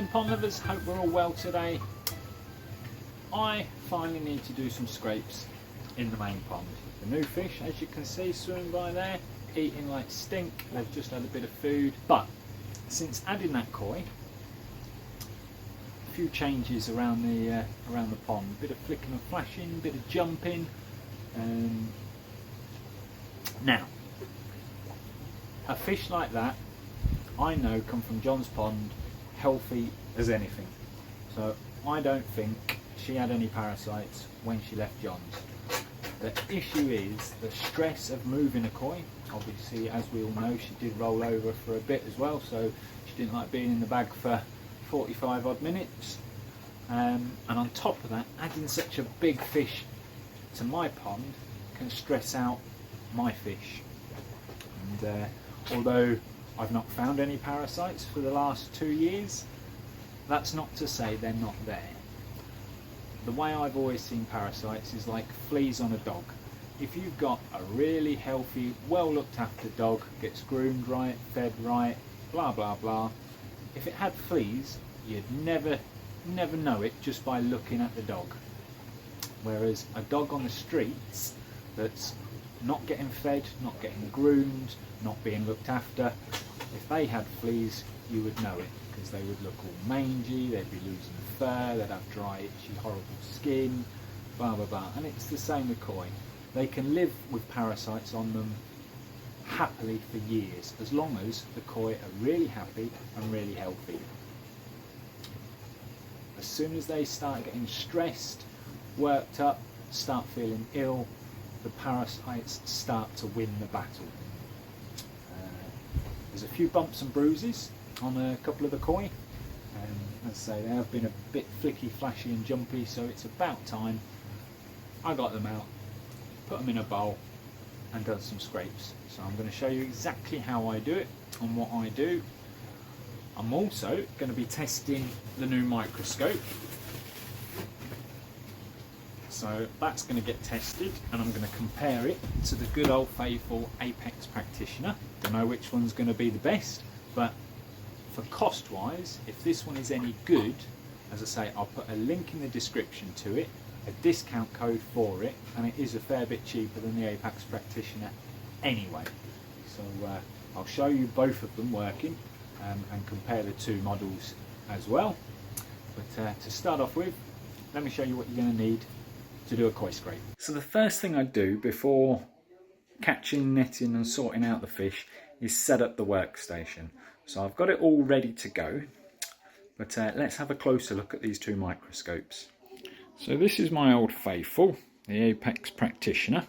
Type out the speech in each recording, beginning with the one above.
morning pond lovers, hope we're all well today. I finally need to do some scrapes in the main pond. The new fish, as you can see, swimming by there, eating like stink. They've just had a bit of food, but since adding that koi, a few changes around the pond. A bit of flicking and flashing, a bit of jumping. Now, a fish like that, I know, come from John's pond, healthy as anything. So I don't think she had any parasites when she left John's. The issue is the stress of moving a koi. Obviously, as we all know, she did roll over for a bit as well, so she didn't like being in the bag for 45 odd minutes. And on top of that, adding such a big fish to my pond can stress out my fish. And although I've not found any parasites for the last 2 years, that's not to say they're not there. The way I've always seen parasites is like fleas on a dog. If you've got a really healthy, well looked after dog, gets groomed right, fed right, blah blah blah, if it had fleas, you'd never know it just by looking at the dog. Whereas a dog on the streets that's not getting fed, not getting groomed, not being looked after, if they had fleas, you would know it, because they would look all mangy, they'd be losing fur, they'd have dry, itchy, horrible skin, blah blah blah. And it's the same with koi. They can live with parasites on them happily for years, as long as the koi are really happy and really healthy. As soon as they start getting stressed, worked up, start feeling ill, the parasites start to win the battle. There's a few bumps and bruises on a couple of the koi. As I say, they have been a bit flicky, flashy and jumpy, so it's about time I got them out, put them in a bowl and done some scrapes. So I'm going to show you exactly how I do it and what I do. I'm also going to be testing the new microscope. So that's going to get tested and I'm going to compare it to the good old faithful Apex Practitioner. Don't know which one's going to be the best, but for cost wise, if this one is any good, as I say, I'll put a link in the description to it, a discount code for it, and it is a fair bit cheaper than the Apex Practitioner anyway. So I'll show you both of them working and compare the two models as well. But to start off with, let me show you what you're going to need to do a koi scrape. So the first thing I do before catching, netting and sorting out the fish is set up the workstation. So I've got it all ready to go, but let's have a closer look at these two microscopes. So this is my old faithful, the Apex Practitioner.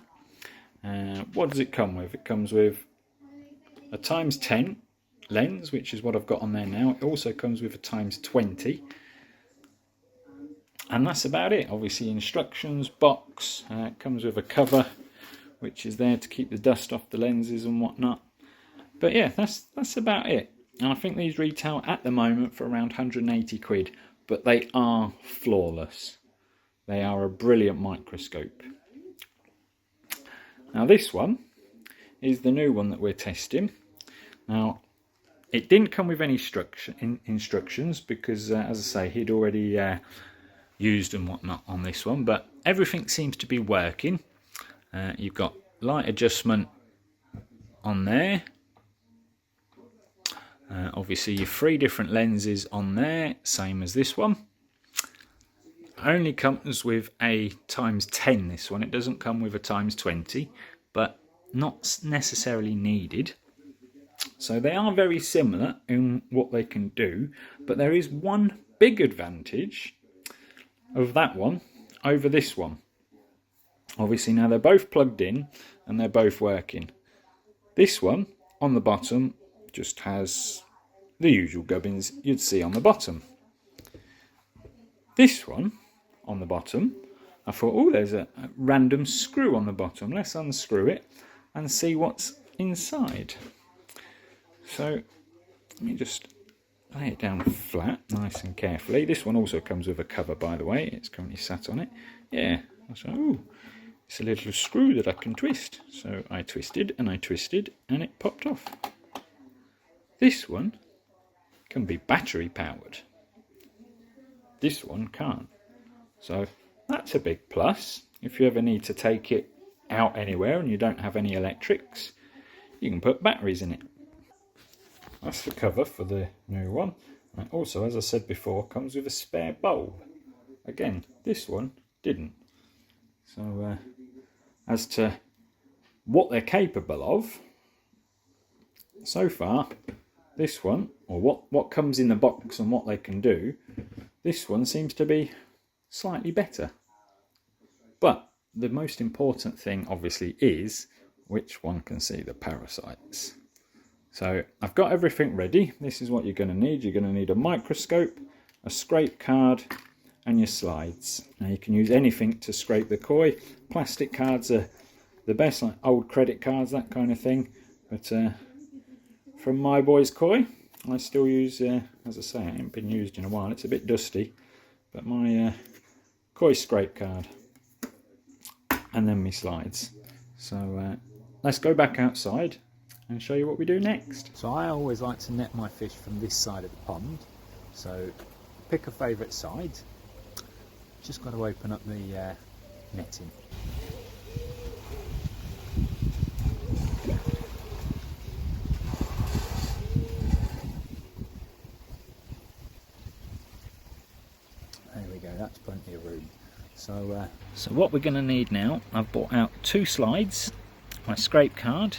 What does it come with? It comes with a ×10 lens, which is what I've got on there now. It also comes with a ×20. And that's about it. Obviously instructions, box, it comes with a cover which is there to keep the dust off the lenses and whatnot. But yeah, that's about it. And I think these retail at the moment for around 180 quid, but they are flawless. They are a brilliant microscope. Now this one is the new one that we're testing. Now it didn't come with any instructions because as I say, he'd already used and whatnot on this one, but everything seems to be working. You've got light adjustment on there, obviously your 3 different lenses on there, same as this one. Only comes with a ×10 this one, it doesn't come with a ×20, but not necessarily needed. So they are very similar in what they can do, but there is one big advantage of that one over this one. Obviously now they're both plugged in and they're both working. This one on the bottom just has the usual gubbins you'd see on the bottom. This one on the bottom, I thought, oh, there's a random screw on the bottom. Let's unscrew it and see what's inside. So let me just lay it down flat, nice and carefully. This one also comes with a cover, by the way. It's currently sat on it. Yeah, I thought, oh, it's a little screw that I can twist. So I twisted and it popped off. This one can be battery powered. this one can't. So that's a big plus. If you ever need to take it out anywhere and you don't have any electrics, you can put batteries in it. That's the cover for the new one. And also, as I said before, comes with a spare bulb. Again, this one didn't. So as to what they're capable of, so far, this one, or what comes in the box and what they can do, this one seems to be slightly better. But the most important thing obviously is which one can see the parasites. So I've got everything ready. This is what you're going to need. You're going to need a microscope, a scrape card, and your slides. Now you can use anything to scrape the koi. Plastic cards are the best, like old credit cards, that kind of thing. But from my boy's koi, I still use, as I say, it ain't been used in a while. It's a bit dusty, but my koi scrape card, and then my slides. So let's go back outside and show you what we do next. So I always like to net my fish from this side of the pond. So pick a favourite side. Just got to open up the netting. There we go, that's plenty of room. So what we're going to need now, I've brought out 2 slides, my scrape card,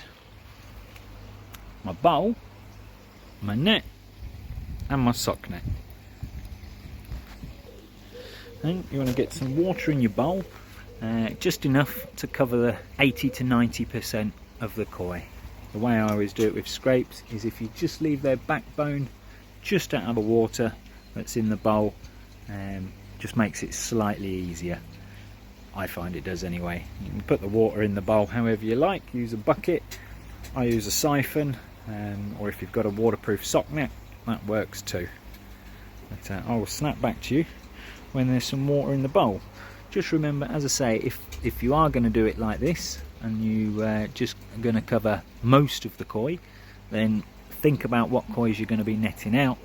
my bowl, my net, and my sock net. And you want to get some water in your bowl, just enough to cover the 80 to 90% of the koi. The way I always do it with scrapes is if you just leave their backbone just out of the water that's in the bowl, just makes it slightly easier. I find it does anyway. You can put the water in the bowl however you like, use a bucket, I use a siphon, or if you've got a waterproof sock net, that works too. But I will snap back to you when there's some water in the bowl. Just remember, as I say, if you are going to do it like this and you just are going to cover most of the koi, then think about what kois you're going to be netting out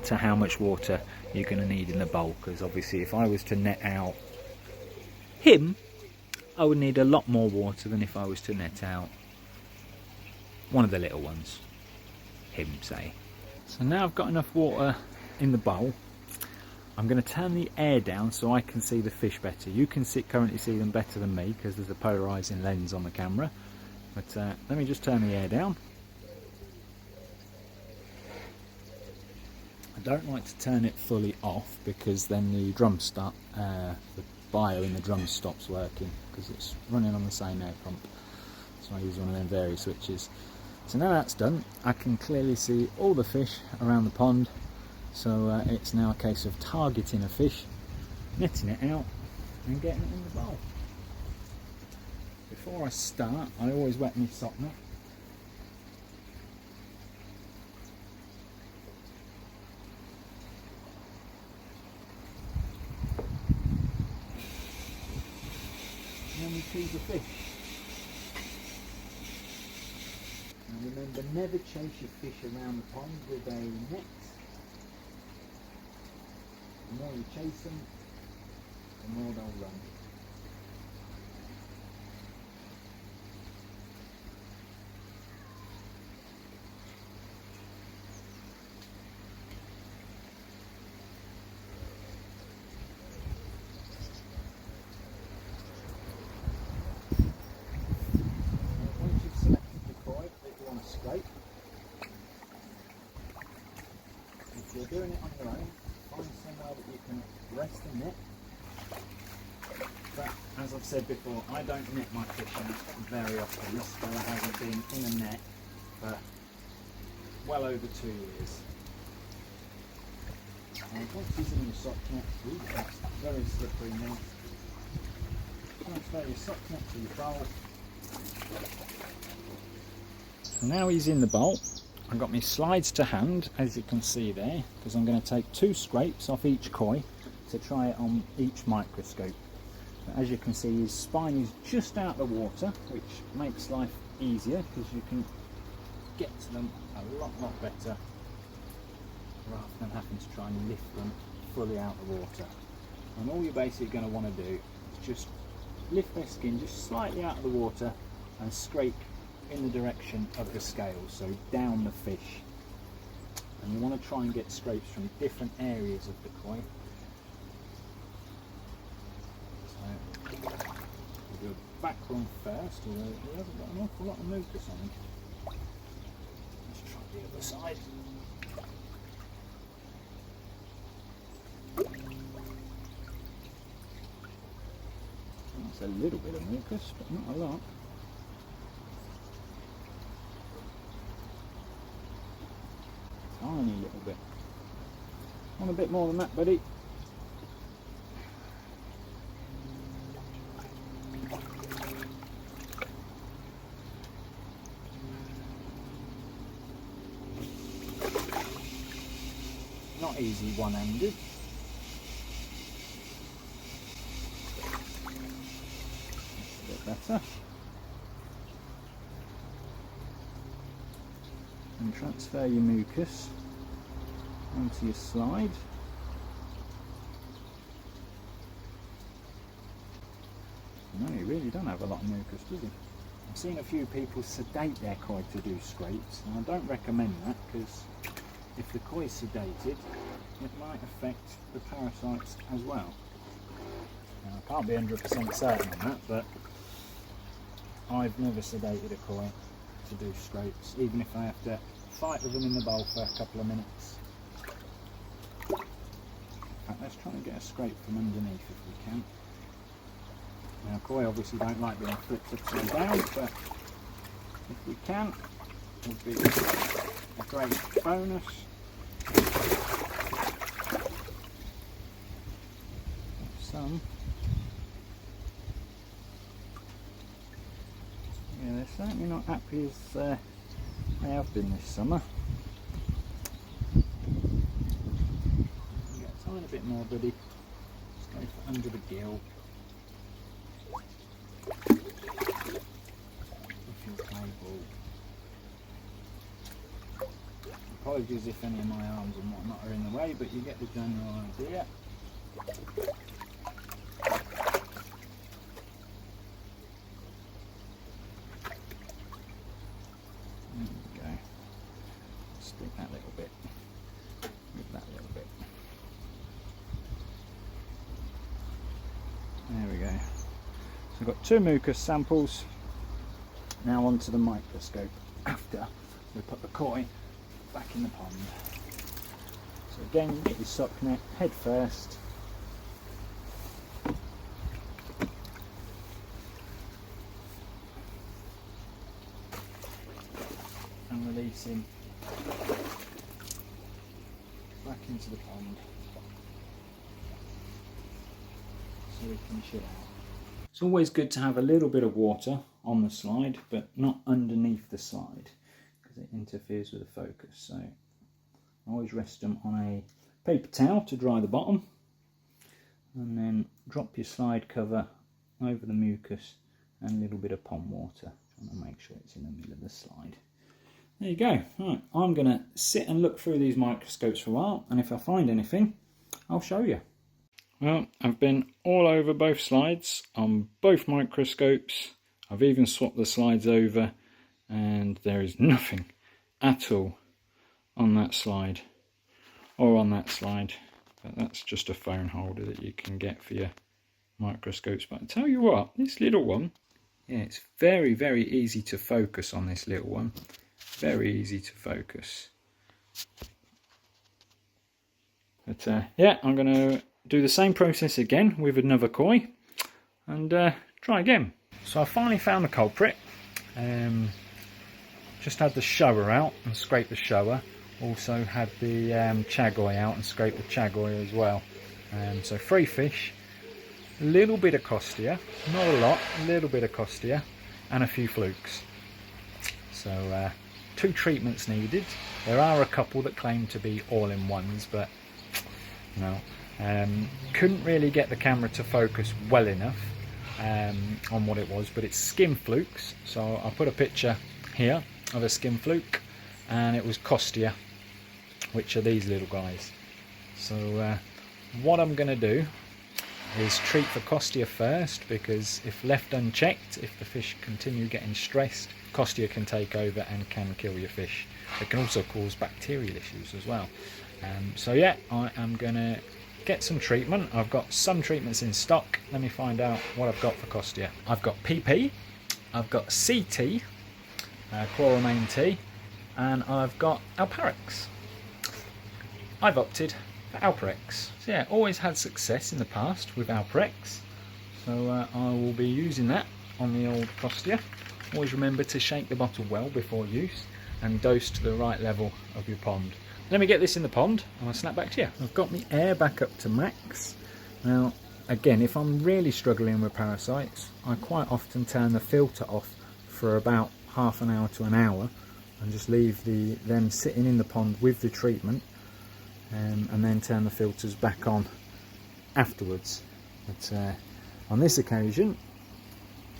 to how much water you're going to need in the bowl, because obviously if I was to net out him, I would need a lot more water than if I was to net out one of the little ones, him say. So now I've got enough water in the bowl, I'm going to turn the air down so I can see the fish better. You can currently see them better than me because there's a polarising lens on the camera. But let me just turn the air down. I don't like to turn it fully off because then the drum stop, the bio in the drum stops working because it's running on the same air pump. So I use one of them vary switches. So now that's done, I can clearly see all the fish around the pond. So it's now a case of targeting a fish, netting it out and getting it in the bowl. Before I start, I always wet my sock net. And then we choose the fish. And remember, never chase your fish around the pond with a net. The more you chase them, the more they'll run. Once you've selected the koi that you want to scrape, if you're doing it on your own, find somewhere that you can rest the net. But as I've said before, I don't net my fish out very often. This fella hasn't been in a net for well over 2 years. And once he's in your sock net, that's very slippery now. Transfer your sock net to your bowl. So now he's in the bowl. I've got my slides to hand, as you can see there, because I'm going to take 2 scrapes off each koi to try it on each microscope. But as you can see, his spine is just out of the water, which makes life easier because you can get to them a lot better rather than having to try and lift them fully out of the water. And all you're basically going to want to do is just lift their skin just slightly out of the water and scrape in the direction of the scales, so down the fish. And you want to try and get scrapes from different areas of the koi. So we'll do a back one first, although he hasn't got an awful lot of mucus on him. Let's try the other side. That's a little bit of mucus, but not a lot. Tiny little bit. Want a bit more than that, buddy? Not easy one-handed. A bit better. And transfer your mucus onto your slide. No, he really don't have a lot of mucus, does he? I've seen a few people sedate their koi to do scrapes, and I don't recommend that, because if the koi is sedated, it might affect the parasites as well. Now, I can't be 100% certain on that, but I've never sedated a koi to do scrapes, even if I have to fight with them in the bowl for a couple of minutes. Right, let's try and get a scrape from underneath if we can. Now, koi obviously don't like being flipped upside down, but if we can, it would be a great bonus. Some. Yeah, they're certainly not happy as they have been this summer. Get a tiny bit more, buddy. Just go for under the gill. Apologies if any of my arms and whatnot are in the way, but you get the general idea. There we go. Stick that little bit with that little bit. There we go. So I've got 2 mucus samples. Now onto the microscope after we put the koi back in the pond. So again, you get your sock net head first. And release him back into the pond so we can chill out. It's always good to have a little bit of water on the slide, but not underneath the slide, because it interferes with the focus. So always rest them on a paper towel to dry the bottom, and then drop your slide cover over the mucus and a little bit of pond water, trying to make sure it's in the middle of the slide. There you go. Right, I'm going to sit and look through these microscopes for a while, and if I find anything, I'll show you. Well, I've been all over both slides on both microscopes. I've even swapped the slides over, and there is nothing at all on that slide or on that slide. But that's just a phone holder that you can get for your microscopes. But I tell you what, this little one, yeah, it's very, very easy to focus on this little one. Very easy to focus. But yeah, I'm going to do the same process again with another koi and try again. So I finally found the culprit. Just had the shower out and scraped the shower. Also had the chagoi out and scraped the chagoi as well. So 3 fish, a little bit of costia, not a lot, a little bit of costia, and a few flukes. So 2 treatments needed. There are a couple that claim to be all-in-ones, but no. Couldn't really get the camera to focus well enough on what it was, but it's skin flukes. So I put a picture here of a skin fluke, and it was costia, which are these little guys. So what I'm going to do is treat for Costia first, because if left unchecked, if the fish continue getting stressed, Costia can take over and can kill your fish. It can also cause bacterial issues as well. So yeah, I am going to get some treatment. I've got some treatments in stock. Let me find out what I've got for Costia. I've got PP, I've got CT, chloramine T, and I've got Alparex. I've opted for Alparex. So yeah, always had success in the past with Alparex, so I will be using that on the old Costia. Always remember to shake the bottle well before use and dose to the right level of your pond. Let me get this in the pond and I'll snap back to you. I've got my air back up to max. Now again, if I'm really struggling with parasites, I quite often turn the filter off for about half an hour to an hour and just leave them sitting in the pond with the treatment, and then turn the filters back on afterwards. But on this occasion,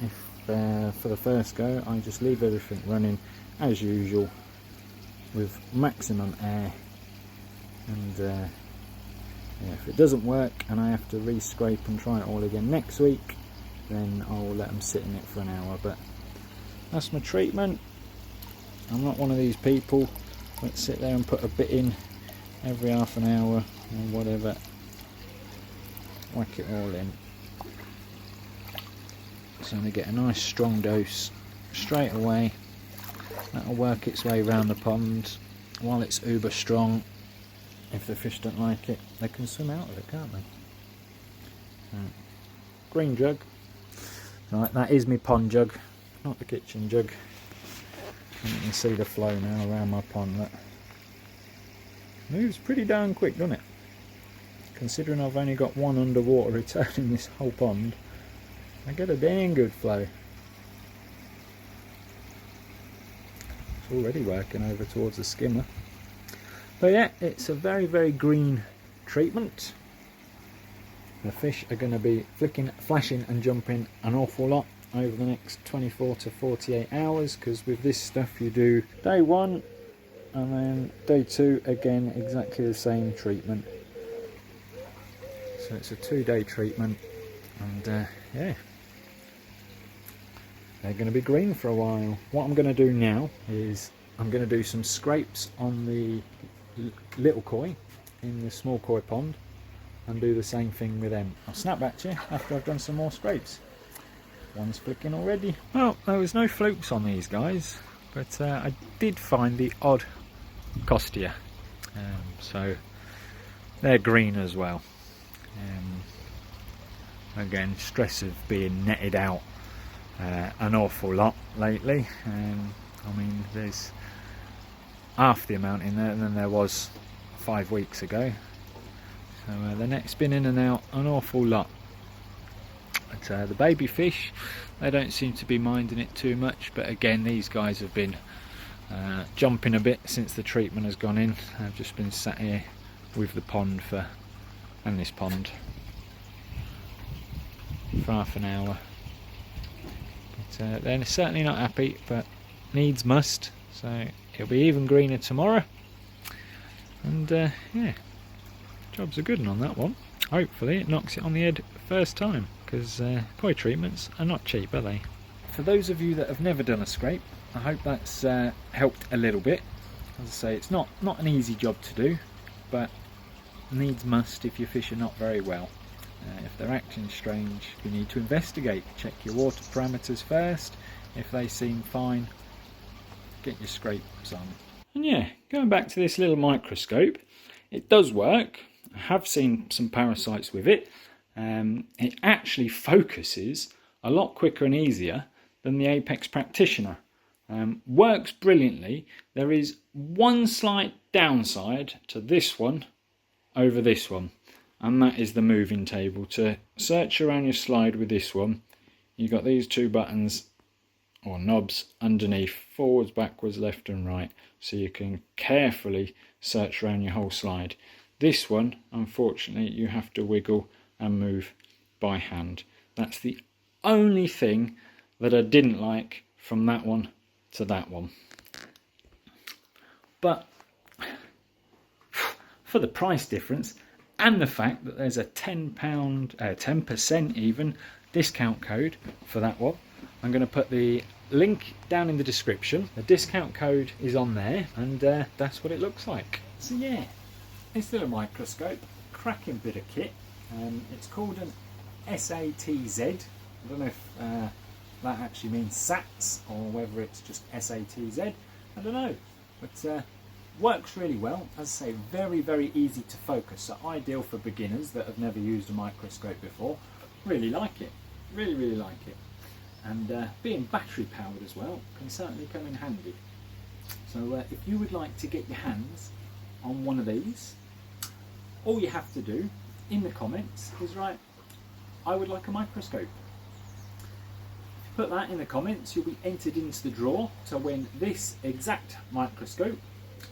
if for the first go, I just leave everything running as usual with maximum air, and yeah, if it doesn't work and I have to re-scrape and try it all again next week, then I'll let them sit in it for an hour. But that's my treatment. I'm not one of these people that sit there and put a bit in every half an hour or whatever. Whack it all in. So they get a nice strong dose straight away. That'll work its way around the pond while it's uber strong. If the fish don't like it, they can swim out of it, can't they? Green jug. Right, that is my pond jug, not the kitchen jug. And you can see the flow now around my pond. That moves pretty darn quick, doesn't it? Considering I've only got one underwater return in this whole pond, I get a dang good flow. It's already working over towards the skimmer. But yeah, it's a very, very green treatment. The fish are going to be flashing and jumping an awful lot over the next 24 to 48 hours, because with this stuff you do day 1 and then day 2 again, exactly the same treatment. So it's a 2-day treatment, and yeah, they're going to be green for a while. What I'm going to do now is I'm going to do some scrapes on the little koi in the small koi pond and do the same thing with them. I'll snap back to you after I've done some more scrapes. One's flicking already. Well, there was no flukes on these guys, but I did find the odd Costia, so they're green as well. Again, stress of being netted out an awful lot lately. I mean, there's half the amount in there than there was 5 weeks ago, so the net's been in and out an awful lot. But the baby fish, they don't seem to be minding it too much, but again, these guys have been jumping a bit since the treatment has gone in. I've just been sat here with the pond and this pond for half an hour. But they're certainly not happy, but needs must, so it'll be even greener tomorrow. And yeah, job's a good one on that one. Hopefully it knocks it on the head first time, because koi treatments are not cheap, are they? For those of you that have never done a scrape, I hope that's helped a little bit. As I say, it's not an easy job to do, but needs must if your fish are not very well. If they're acting strange, you need to investigate. Check your water parameters first. If they seem fine, get your scrapes on. And yeah, going back to this little microscope, it does work. I have seen some parasites with it. It actually focuses a lot quicker and easier than the Apex Practitioner. Works brilliantly. There is one slight downside to this one over this one, and that is the moving table. To search around your slide with this one, you've got these 2 buttons or knobs underneath, forwards, backwards, left and right, so you can carefully search around your whole slide. This one, unfortunately, you have to wiggle and move by hand. That's the only thing that I didn't like from that one to that one. But for the price difference and the fact that there's a £10, 10% even, discount code for that one. I'm going to put the link down in the description. The discount code is on there, and that's what it looks like. So yeah, this little microscope, cracking bit of kit. It's called an S.A.T.Z. I don't know if that actually means S.A.T.Z or whether it's just S.A.T.Z. I don't know, but works really well. As I say, very, very easy to focus, so ideal for beginners that have never used a microscope before. Really like it, really, really like it. And being battery powered as well can certainly come in handy. So if you would like to get your hands on one of these, all you have to do in the comments is write, "I would like a microscope." Put that in the comments, you'll be entered into the draw to win this exact microscope,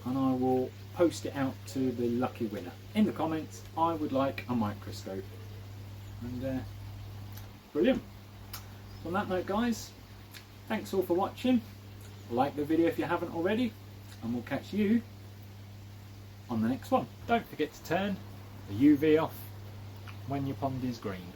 and I will post it out to the lucky winner. In the comments, "I would like a microscope." And brilliant. On that note, guys, thanks all for watching. Like the video if you haven't already, and we'll catch you on the next one. Don't forget to turn the UV off when your pond is green.